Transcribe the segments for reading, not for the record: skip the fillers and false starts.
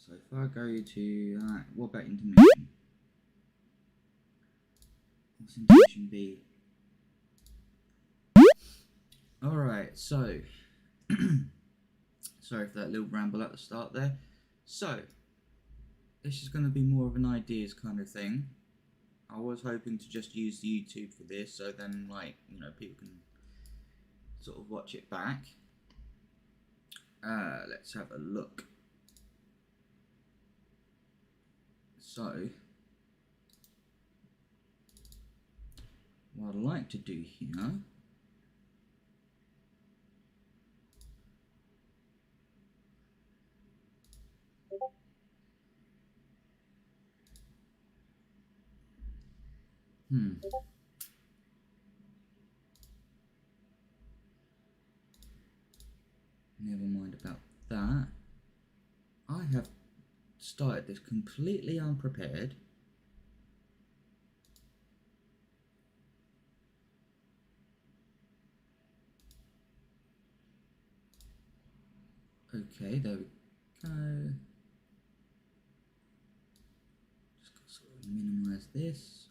So if I go to, what about intermission? What's intermission be? Alright, so, sorry for that little ramble at the start there. So, this is going to be more of an ideas kind of thing. I was hoping to just use YouTube for this, so then, like, you know, people can sort of watch it back. Let's have a look. So, what I'd like to do here never mind about that. I have started this completely unprepared. Okay, there we go. Just got to sort of minimize this.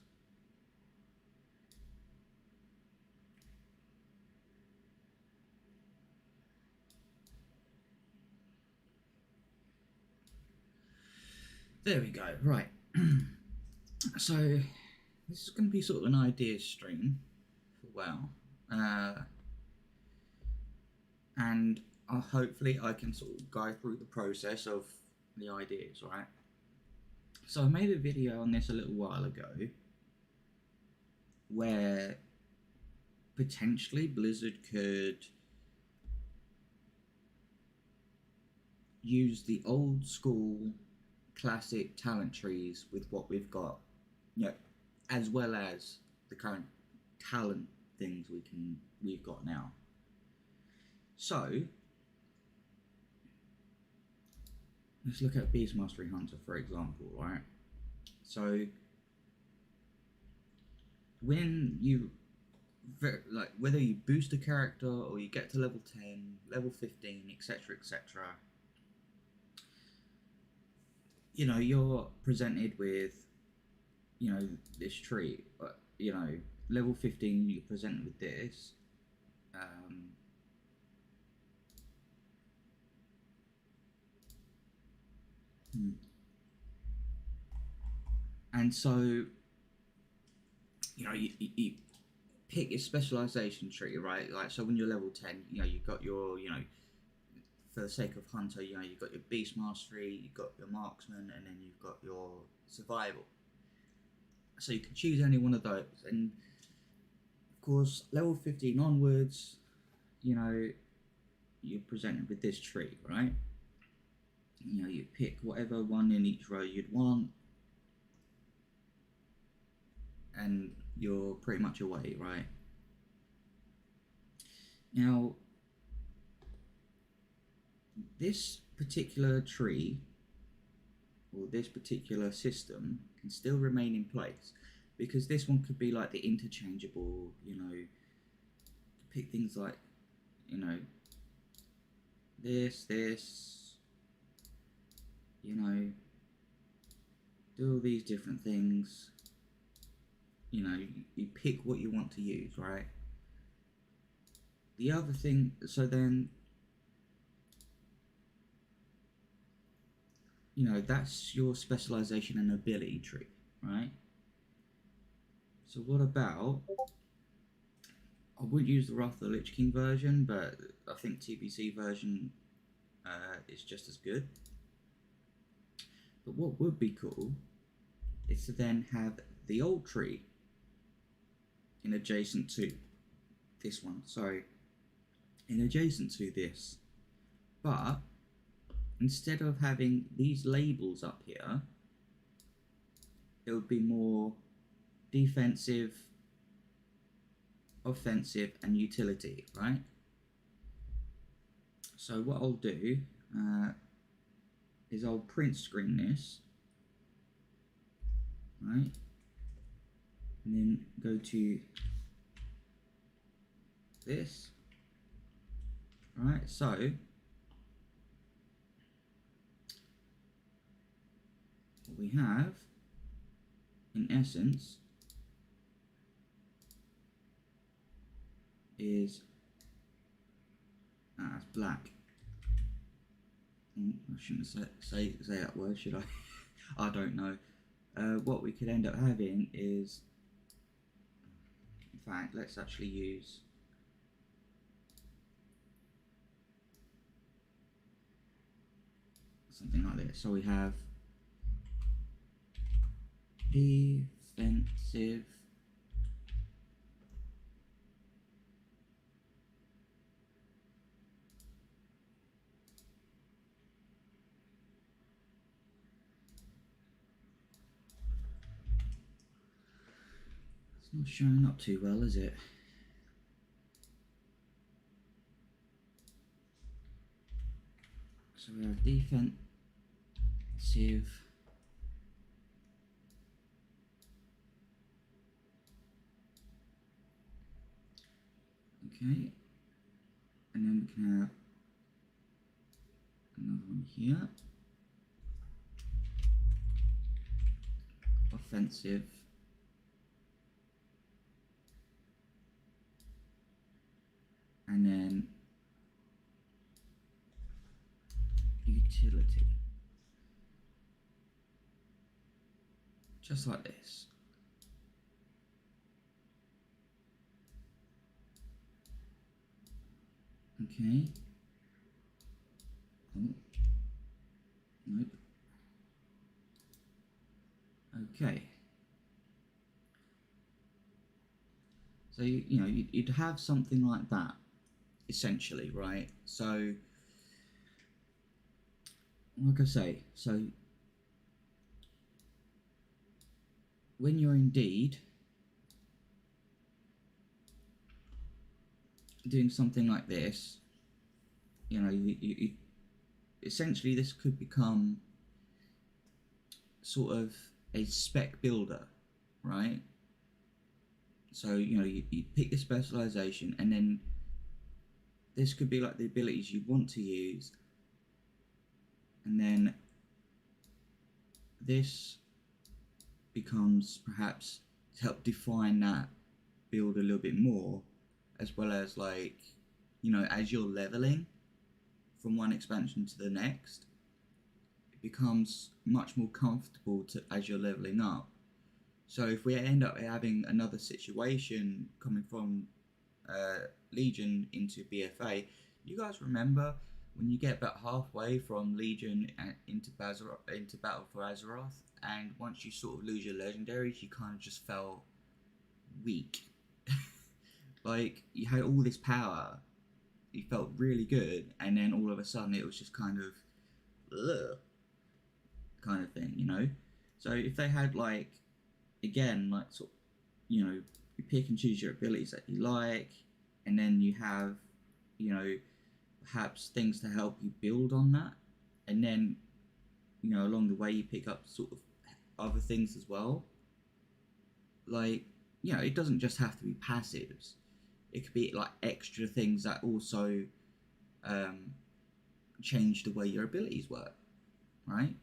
There we go, right. So, this is going to be sort of an ideas stream for WoW. And hopefully I can sort of go through the process of the ideas, right? So I made a video on this a little while ago where potentially Blizzard could use the old school classic talent trees with what we've got, you know, as well as the current talent things we've got now. So let's look at Beast Mastery Hunter, for example, right? So when you, like, whether you boost a character or you get to level 10, level 15, etc., etc., you know, you're presented with, you know, this tree. You know, level 15, you're presented with this. And so, you know, you pick your specialization tree, right? Like, so when you're level 10, you know, you've got your, you know, for the sake of Hunter, you know, you've got your Beast Mastery, you've got your Marksman, and then you've got your Survival. So you can choose any one of those. And, of course, level 15 onwards, you know, you're presented with this tree, right? You know, you pick whatever one in each row you'd want, and you're pretty much away, right? Now, this particular tree, or this particular system, can still remain in place, because this one could be like the interchangeable, you know, pick things like, you know, this, you know, do all these different things. You know, you pick what you want to use, right? The other thing, so then, you know, that's your specialization and ability tree, right? So what about, I would use the Wrath of the Lich King version, but I think TBC version is just as good. But what would be cool is to then have the old tree in adjacent to this one, sorry, in adjacent to this. But instead of having these labels up here, it would be more defensive, offensive, and utility, right? So what I'll do is I'll print screen this, right? And then go to this, right? So what we have, in essence, is it's black. I shouldn't say that word, should I? I don't know. What we could end up having is, in fact, let's actually use something like this. So we have defensive it's not showing up too well, is it? So we have defensive okay, and then we can have another one here, offensive and then utility, just like this. Okay. Oh. Nope. Okay. So you know you'd have something like that, essentially, right? So, like I say, so when you're indeed doing something like this, you know, you essentially this could become sort of a spec builder, right? So you know you pick the specialization, and then this could be like the abilities you want to use, and then this becomes perhaps to help define that build a little bit more, as well as, like, you know, as you're leveling from one expansion to the next, it becomes much more comfortable to as you're leveling up. So if we end up having another situation coming from Legion into BFA, you guys remember when you get about halfway from Legion into Battle for Azeroth, and once you sort of lose your legendaries, you kind of just felt weak. Like, you had all this power, you felt really good, and then all of a sudden it was just kind of ugh, kind of thing, you know? So if they had, like, again, like, sort of, you know, you pick and choose your abilities that you like, and then you have, you know, perhaps things to help you build on that, and then, you know, along the way you pick up sort of other things as well. Like, you know, it doesn't just have to be passives. It could be like extra things that also change the way your abilities work, right?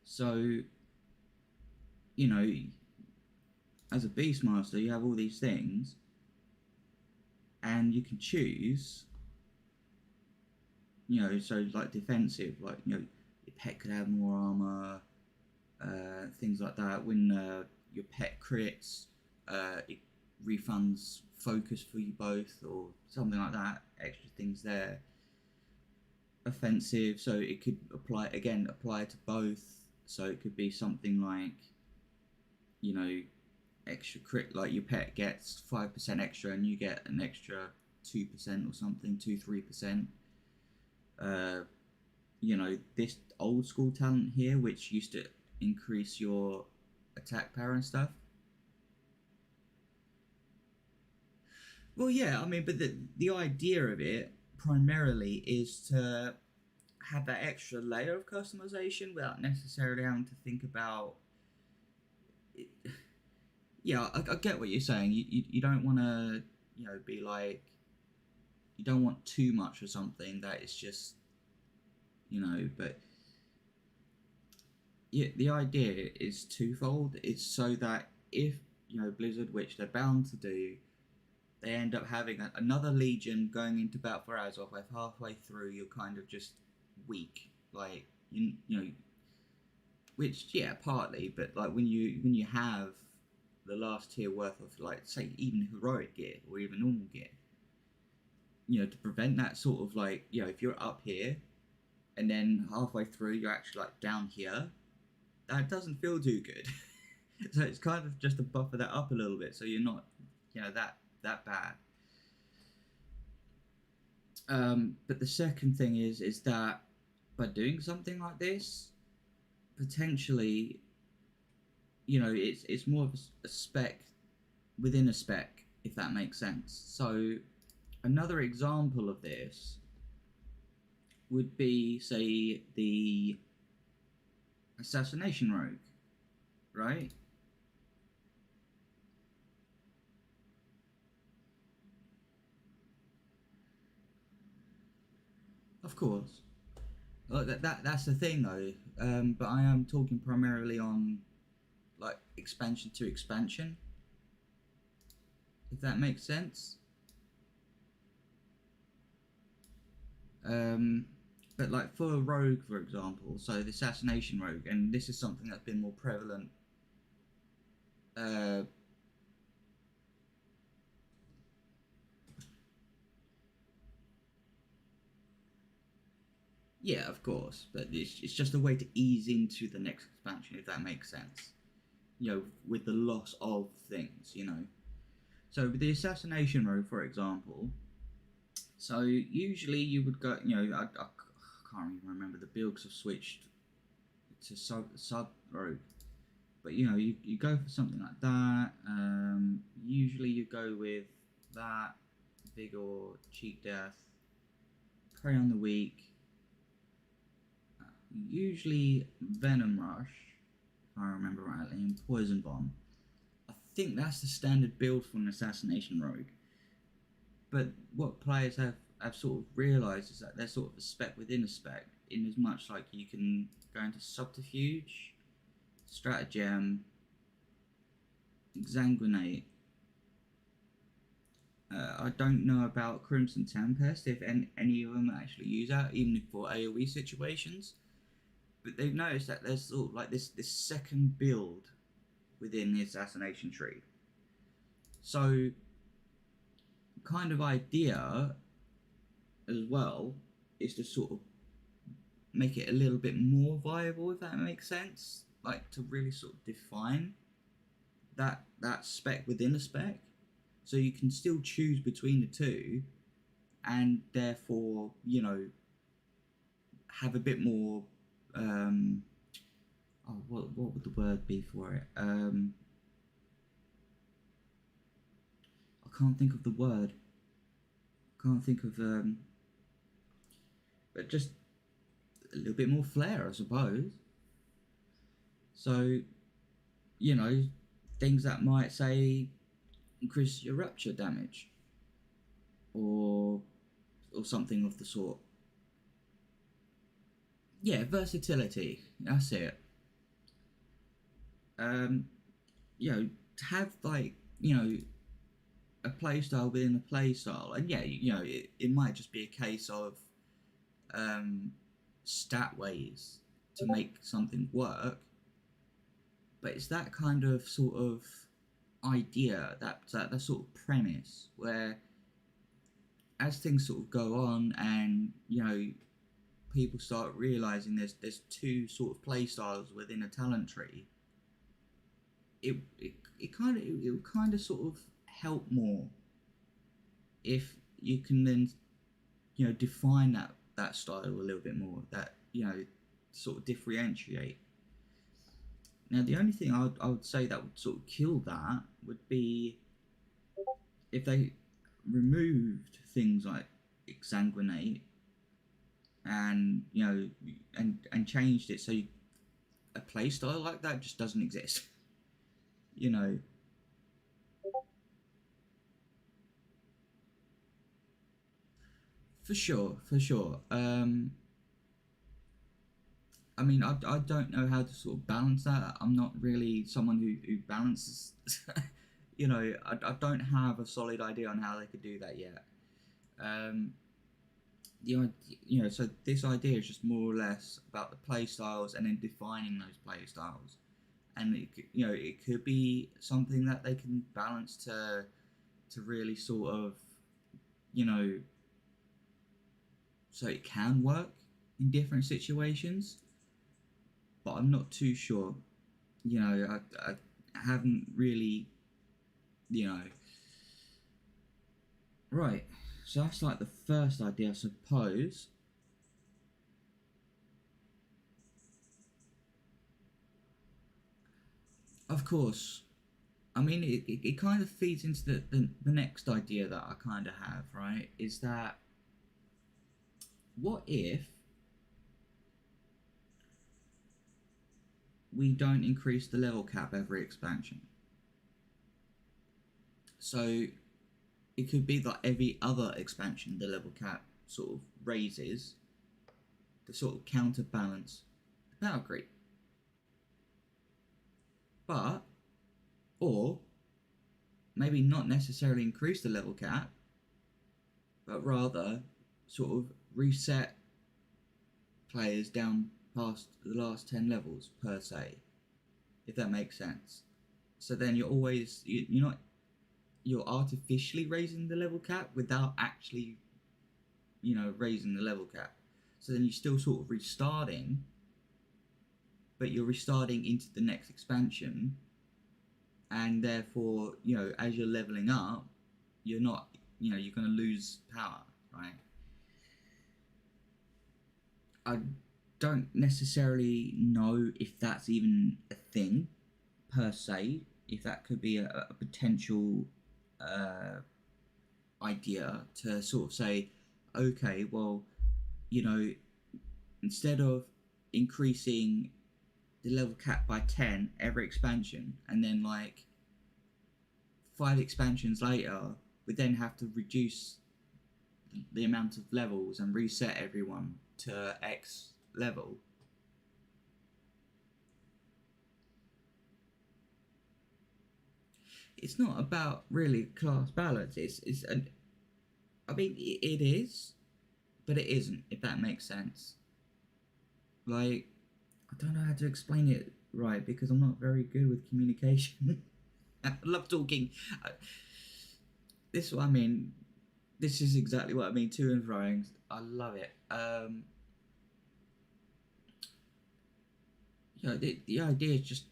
So, you know, as a Beastmaster, you have all these things, and you can choose, you know, so like defensive, like, you know, your pet could have more armor, things like that. When your pet crits, it refunds focus for you both, or something like that. Extra things there. Offensive, so it could apply to both. So it could be something like, you know, extra crit, like your pet gets 5% extra and you get an extra 2% or something, 2-3%. You know, this old school talent here, which used to increase your attack power and stuff. Well, yeah, I mean, but the idea of it primarily is to have that extra layer of customization without necessarily having to think about it. Yeah, I get what you're saying. You don't want to, you know, be like, you don't want too much of something that is just, you know, but yeah, the idea is twofold. It's so that if Blizzard, which they're bound to do, they end up having another legion going into battle for Azeroth. Like halfway through, you're kind of just weak. Like which yeah, partly, but like when you have the last tier worth of, like, say, even heroic gear or even normal gear, to prevent that sort of, like, if you're up here and then halfway through you're actually like down here, that doesn't feel too good. So it's kind of just to buffer that up a little bit, so you're not, that bad. But the second thing is that by doing something like this, potentially, it's more of a spec within a spec, if that makes sense. So another example of this would be, say, the assassination rogue, right? Of course. Well, that's the thing, though. But I am talking primarily on, like, expansion to expansion, if that makes sense. Um, but like for a rogue, for example, so the assassination rogue, and this is something that's been more prevalent. Uh, yeah, of course, but it's just a way to ease into the next expansion, if that makes sense. With the loss of things. So with the assassination rogue, for example, so usually you would go, I can't even remember the build because I've switched to sub rogue. But you go for something like that. Usually you go with that, vigor, cheat death, prey on the weak. Usually venom rush, if I remember rightly, and poison bomb. I think that's the standard build for an assassination rogue. But what players have sort of realised is that they're sort of a spec within a spec, in as much like you can go into subterfuge, stratagem, exsanguinate. I don't know about Crimson Tempest, if any of them actually use that, even for AoE situations. But they've noticed that there's sort of like this second build within the assassination tree. So, kind of idea as well is to sort of make it a little bit more viable, if that makes sense. Like, to really sort of define that spec within a spec, so you can still choose between the two, and therefore have a bit more. What would the word be for it? I can't think of the word. Can't think of but just a little bit more flair, I suppose. So you know, things that might, say, increase your rupture damage, or something of the sort. Yeah, versatility. That's it. Um, to have, like, a playstyle within a playstyle, and yeah, it might just be a case of um, stat ways to make something work, but it's that kind of sort of idea, that sort of premise, where as things sort of go on, and people start realizing there's two sort of play styles within a talent tree, it will kind of sort of help more if you can then define that style a little bit more, that sort of differentiate. Now, the only thing I would say that would sort of kill that would be if they removed things like exsanguinate, and and changed it so a play style like that just doesn't exist. you know for sure, for sure. I mean, I don't know how to sort of balance that. I'm not really someone who balances. I don't have a solid idea on how they could do that yet. Um, so this idea is just more or less about the play styles and then defining those play styles. And it could be something that they can balance to really sort of, you know, so it can work in different situations. But I'm not too sure. I haven't really, you know. Right. So that's like the first idea, I suppose. Of course. I mean, it kind of feeds into the next idea that I kind of have, right? Is that what if we don't increase the level cap every expansion? So it could be that every other expansion the level cap sort of raises to sort of counterbalance the power creep. But, or maybe not necessarily increase the level cap, but rather sort of reset players down past the last 10 levels per se, if that makes sense. So then you're not, you're artificially raising the level cap without actually, raising the level cap. So then you're still sort of restarting, but you're restarting into the next expansion, and therefore, as you're leveling up, you're not, you're going to lose power, right? I don't necessarily know if that's even a thing per se, if that could be a potential uh, idea to sort of say, okay, well, you know, instead of increasing the level cap by 10 every expansion, and then like 5 expansions later, we then have to reduce the amount of levels and reset everyone to X level. It's not about really class balance. I mean, it is, but it isn't. If that makes sense. Like, I don't know how to explain it right because I'm not very good with communication. I love talking. This is what I mean. This is exactly what I mean. To and froing. I love it. The idea is just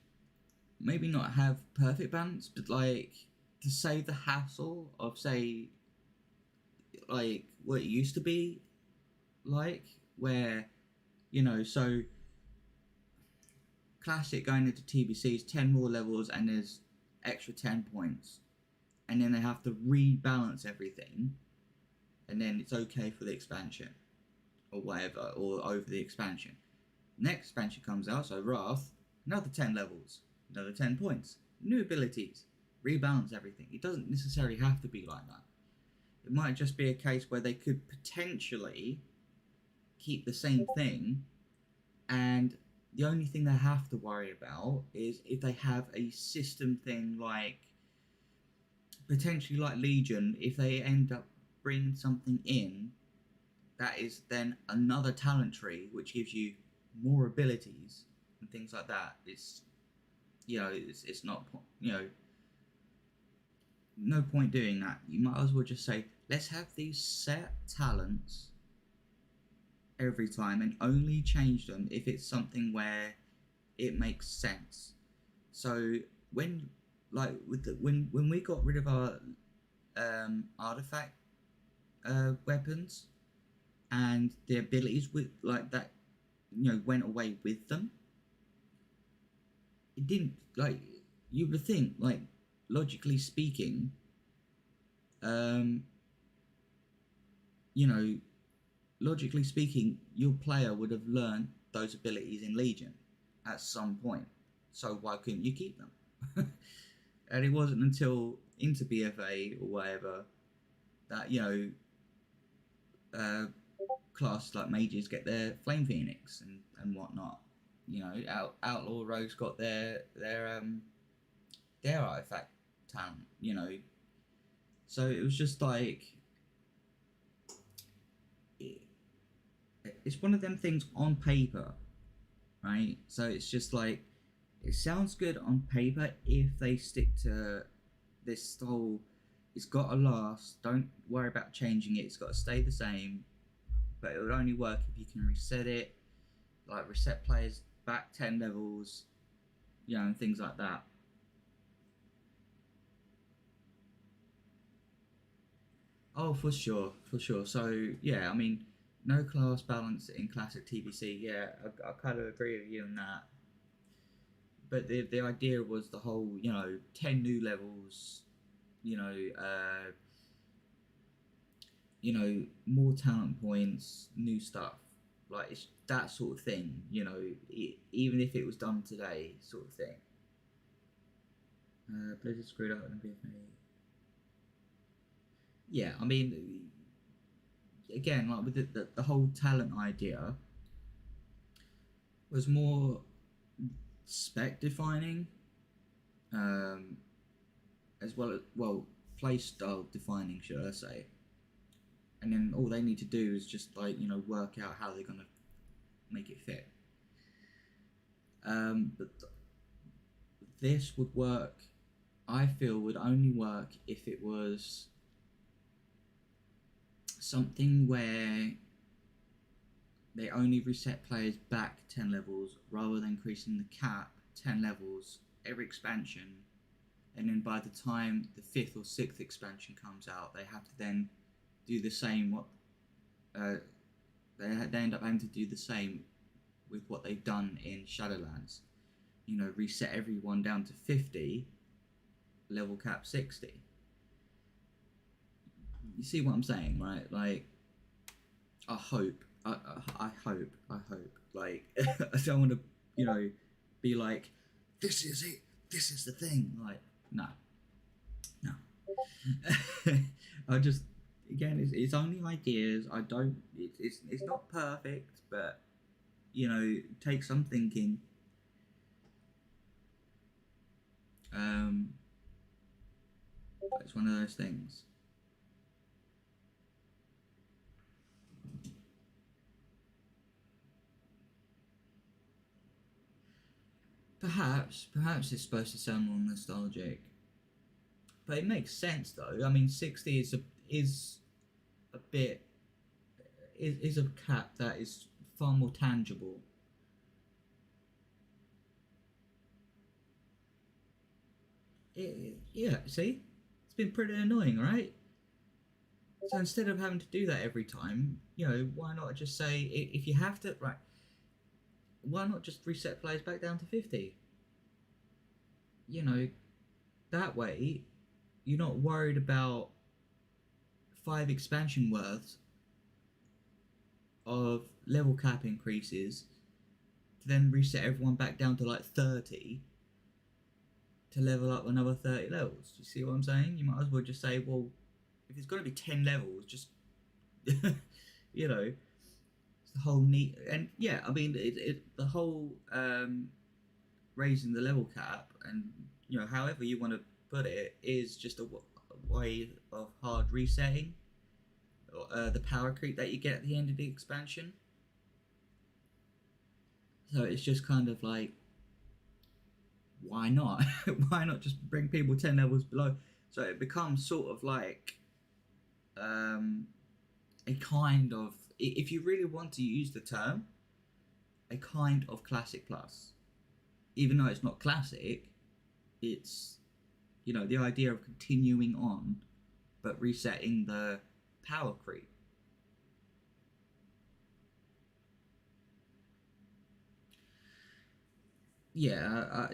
maybe not have perfect balance, but like to save the hassle of say like what it used to be like, where so classic going into TBCs 10 more levels and there's extra 10 points, and then they have to rebalance everything, and then it's okay for the expansion or whatever, or over the expansion. Next expansion comes out, so Wrath, another 10 levels, another 10 points, new abilities, rebalance everything. It doesn't necessarily have to be like that. It might just be a case where they could potentially keep the same thing, and the only thing they have to worry about is if they have a system thing like potentially like Legion, if they end up bringing something in that is then another talent tree which gives you more abilities and things like that. It's not no point doing that. You might as well just say let's have these set talents every time and only change them if it's something where it makes sense. So when like with when we got rid of our artifact weapons and the abilities with like that went away with them, it didn't like you would think like logically speaking, um you know logically speaking, your player would have learned those abilities in Legion at some point. So why couldn't you keep them? And it wasn't until into BFA or whatever that uh, classes like mages get their Flame Phoenix and whatnot. You know, outlaw rogues got their artifact talent. You know, so it was just like it, it's one of them things on paper, right? So it's just like it sounds good on paper if they stick to this whole. It's got to last. Don't worry about changing it. It's got to stay the same. But it would only work if you can reset it, like reset players back 10 levels, you know, and things like that. Oh, for sure, for sure. So yeah, I mean, no class balance in classic TBC. Yeah, I kind of agree with you on that. But the idea was the whole, you know, 10 new levels, you know, more talent points, new stuff. Like it's that sort of thing, you know, even if it was done today, sort of thing. Blizzard screwed up and BFA. Yeah, I mean, again, like with the whole talent idea was more spec defining, um, as well as play style defining, should I say? And then all they need to do is just like work out how they're gonna make it fit. But this would work. I feel would only work if it was something where they only reset players back 10 levels rather than increasing the cap 10 levels every expansion, and then by the time the fifth or sixth expansion comes out they have to then do the same what uh, they end up having to do the same with what they've done in Shadowlands, reset everyone down to 50, level cap 60. You see what I'm saying, right? Like, I hope, I hope. Like, I don't want to, be like, this is it, this is the thing. Like, no, no. I just, again, it's only ideas. I don't, it's not perfect, but, take some thinking. Um, it's one of those things. Perhaps it's supposed to sound more nostalgic, but it makes sense though. I mean, 60 a bit is a cap that is far more tangible. Yeah, see, it's been pretty annoying, right? So instead of having to do that every time, why not just say if you have to, right? Why not just reset players back down to 50? You know, that way you're not worried about 5 expansion worths of level cap increases to then reset everyone back down to like 30 to level up another 30 levels. Do you see what I'm saying? You might as well just say, well, if it's going to be 10 levels, just, it's the whole neat. And yeah, I mean, the whole raising the level cap and, however you want to put it is just a way of hard resetting the power creep that you get at the end of the expansion. So it's just kind of like, why not? Why not just bring people 10 levels below? So it becomes sort of like a kind of, if you really want to use the term, a kind of classic plus. Even though it's not classic, it's, the idea of continuing on but resetting the power creep. Yeah,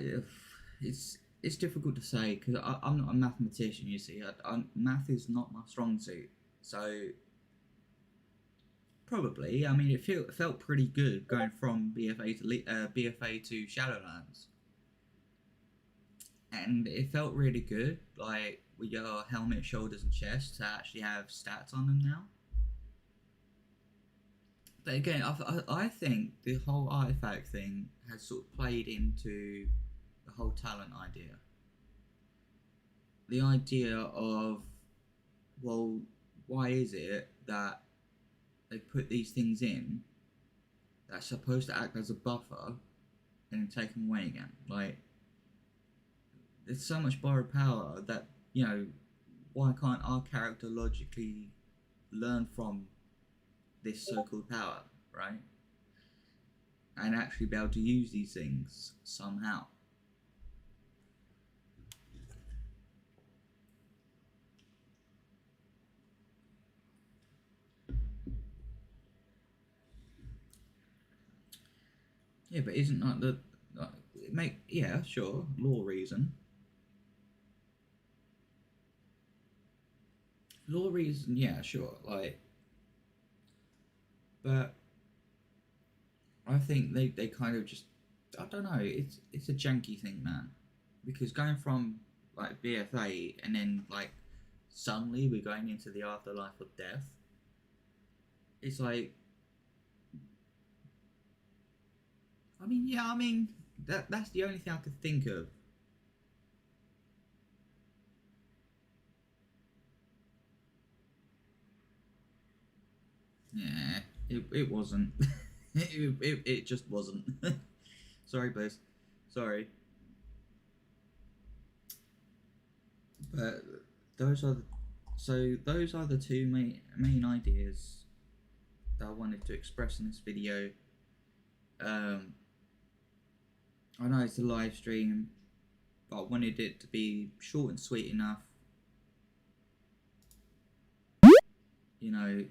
it's difficult to say because I'm not a mathematician. You see, math is not my strong suit. So probably, I mean, it felt pretty good going from BFA to Shadowlands, and it felt really good. Like with your helmet, shoulders, and chest to actually have stats on them now. But again, I think the whole artifact thing has sort of played into the whole talent idea. The idea of, well, why is it that they put these things in that's supposed to act as a buffer and then take them away again? Like, there's so much borrowed power that, why can't our character logically learn from this so-called power, right? And actually be able to use these things somehow. Yeah, but isn't that the yeah, sure, law reason. Law reason, yeah, sure, like, but I think they kind of just, I don't know, it's a janky thing, man, because going from like BFA and then like suddenly we're going into the afterlife of death. It's like, that's the only thing I could think of. Yeah, it wasn't. It just wasn't. Sorry, Bliss. Sorry. But those are the, those are the two main ideas that I wanted to express in this video. I know it's a live stream, but I wanted it to be short and sweet enough. You know,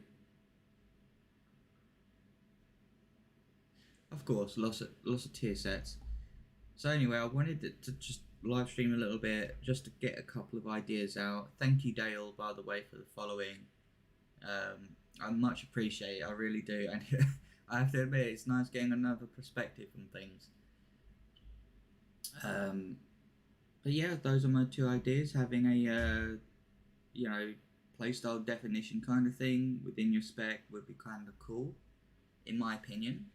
of course, lots of tier sets. So anyway, I wanted it to just live stream a little bit just to get a couple of ideas out. Thank you, Dale, by the way, for the following. I much appreciate it, I really do, and I have to admit it's nice getting another perspective on things. But yeah, those are my two ideas. Having a playstyle definition kind of thing within your spec would be kind of cool, in my opinion.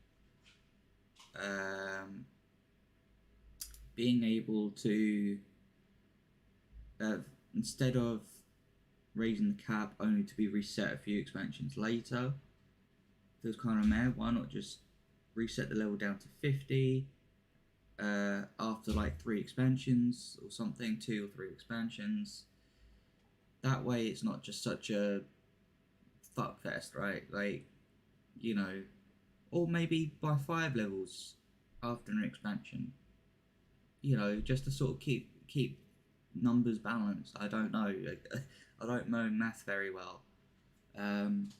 Being able to instead of raising the cap only to be reset a few expansions later, feels kind of mad. Why not just reset the level down to 50 after like 3 expansions or something, 2 or 3 expansions? That way it's not just such a fuck fest, right? Like, or maybe by 5 levels after an expansion, just to sort of keep numbers balanced. I don't know. I don't know math very well. But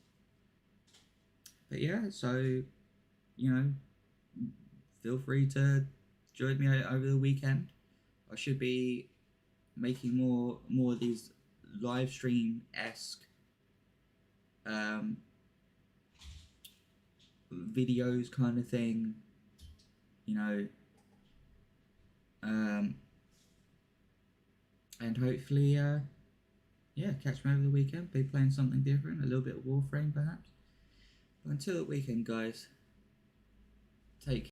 yeah, so, feel free to join me over the weekend. I should be making more of these live stream esque videos kind of thing, and hopefully catch me over the weekend, be playing something different, a little bit of Warframe perhaps. But until the weekend, guys, take care.